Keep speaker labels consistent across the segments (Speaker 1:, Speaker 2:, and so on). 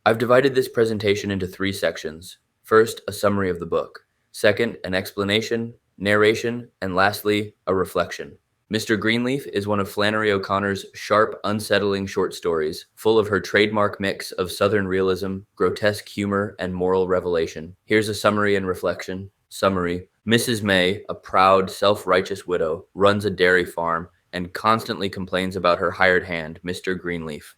Speaker 1: I've divided this presentation into three sections. First, a summary of the book. Second, an explanation, narration, and lastly, a reflection. Mr. Greenleaf is one of Flannery O'Connor's sharp, unsettling short stories, full of her trademark mix of Southern realism, grotesque humor, and moral revelation. Here's a summary and reflection. Summary: Mrs. May, a proud, self-righteous widow, runs a dairy farm and constantly complains about her hired hand, Mr. Greenleaf.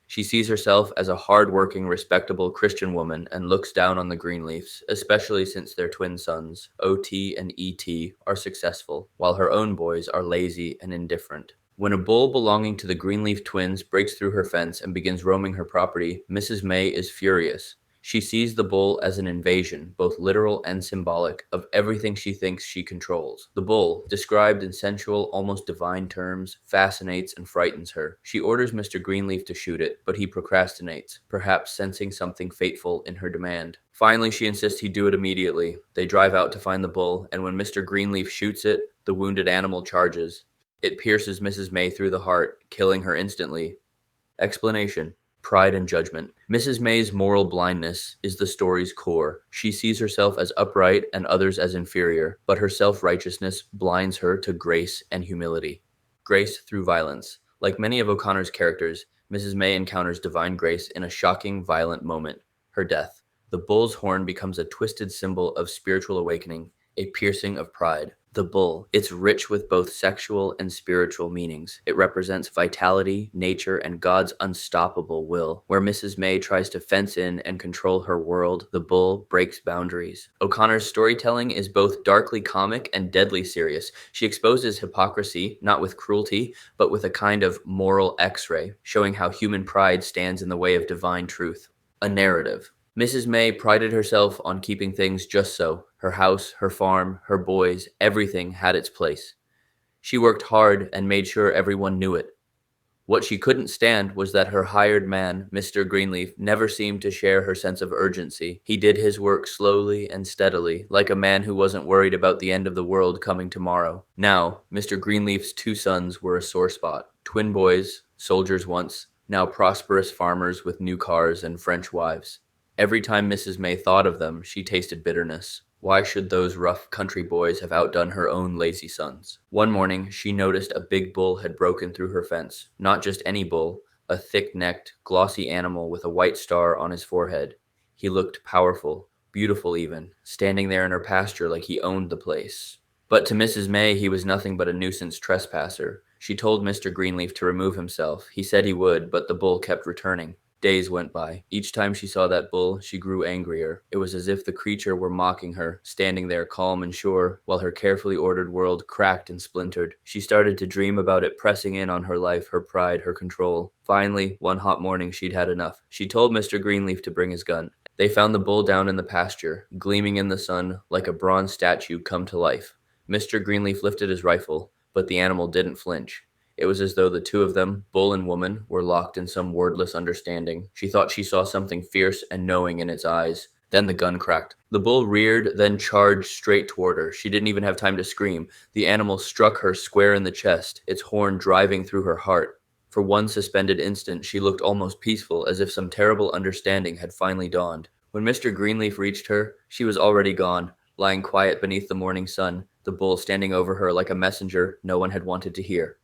Speaker 1: She sees herself as a hardworking, respectable Christian woman and looks down on the Greenleafs, especially since their twin sons, OT and ET, are successful, while her own boys are lazy and indifferent. When a bull belonging to the Greenleaf twins breaks through her fence and begins roaming her property, Mrs. May is furious. She sees the bull as an invasion, both literal and symbolic, of everything she thinks she controls. The bull, described in sensual, almost divine terms, fascinates and frightens her. She orders Mr. Greenleaf to shoot it, but he procrastinates, perhaps sensing something fateful in her demand. Finally, she insists he do it immediately. They drive out to find the bull, and when Mr. Greenleaf shoots it, the wounded animal charges. It pierces Mrs. May through the heart, killing her instantly. Explanation: pride and judgment. Mrs. May's moral blindness is the story's core. She sees herself as upright and others as inferior, but her self-righteousness blinds her to grace and humility. Grace through violence. Like many of O'Connor's characters, Mrs. May encounters divine grace in a shocking, violent moment: her death. The bull's horn becomes a twisted symbol of spiritual awakening, a piercing of pride. The bull, it's rich with both sexual and spiritual meanings. It represents vitality, nature, and God's unstoppable will. Where Mrs. May tries to fence in and control her world, the bull breaks boundaries. O'Connor's storytelling is both darkly comic and deadly serious. She exposes hypocrisy, not with cruelty, but with a kind of moral X-ray, showing how human pride stands in the way of divine truth. A narrative. Mrs. May prided herself on keeping things just so. Her house, her farm, her boys, everything had its place. She worked hard and made sure everyone knew it. What she couldn't stand was that her hired man, Mr. Greenleaf, never seemed to share her sense of urgency. He did his work slowly and steadily, like a man who wasn't worried about the end of the world coming tomorrow. Now, Mr. Greenleaf's two sons were a sore spot. Twin boys, soldiers once, now prosperous farmers with new cars and French wives. Every time Mrs. May thought of them, she tasted bitterness. Why should those rough country boys have outdone her own lazy sons? One morning, she noticed a big bull had broken through her fence. Not just any bull, a thick-necked, glossy animal with a white star on his forehead. He looked powerful, beautiful even, standing there in her pasture like he owned the place. But to Mrs. May, he was nothing but a nuisance trespasser. She told Mr. Greenleaf to remove himself. He said he would, but the bull kept returning. Days went by. Each time she saw that bull, she grew angrier. It was as if the creature were mocking her, standing there calm and sure, while her carefully ordered world cracked and splintered. She started to dream about it pressing in on her life, her pride, her control. Finally, one hot morning, she'd had enough. She told Mr. Greenleaf to bring his gun. They found the bull down in the pasture, gleaming in the sun like a bronze statue come to life. Mr. Greenleaf lifted his rifle, but the animal didn't flinch. It was as though the two of them, bull and woman, were locked in some wordless understanding. She thought she saw something fierce and knowing in its eyes. Then the gun cracked. The bull reared, then charged straight toward her. She didn't even have time to scream. The animal struck her square in the chest, its horn driving through her heart. For one suspended instant, she looked almost peaceful, as if some terrible understanding had finally dawned. When Mr. Greenleaf reached her, she was already gone, lying quiet beneath the morning sun, the bull standing over her like a messenger no one had wanted to hear.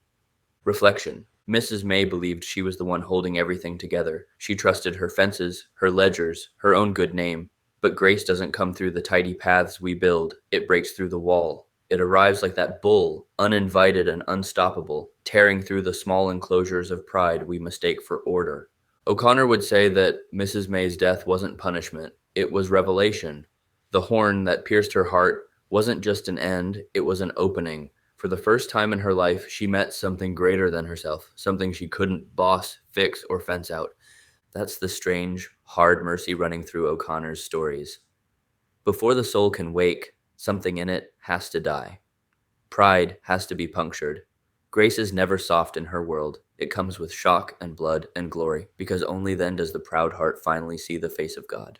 Speaker 1: Reflection. Mrs. May believed she was the one holding everything together. She trusted her fences, her ledgers, her own good name. But grace doesn't come through the tidy paths we build. It breaks through the wall. It arrives like that bull, uninvited and unstoppable, tearing through the small enclosures of pride we mistake for order. O'Connor would say that Mrs. May's death wasn't punishment. It was revelation. The horn that pierced her heart wasn't just an end, it was an opening. For the first time in her life, she met something greater than herself, something she couldn't boss, fix, or fence out. That's the strange, hard mercy running through O'Connor's stories. Before the soul can wake, something in it has to die. Pride has to be punctured. Grace is never soft in her world. It comes with shock and blood and glory, because only then does the proud heart finally see the face of God.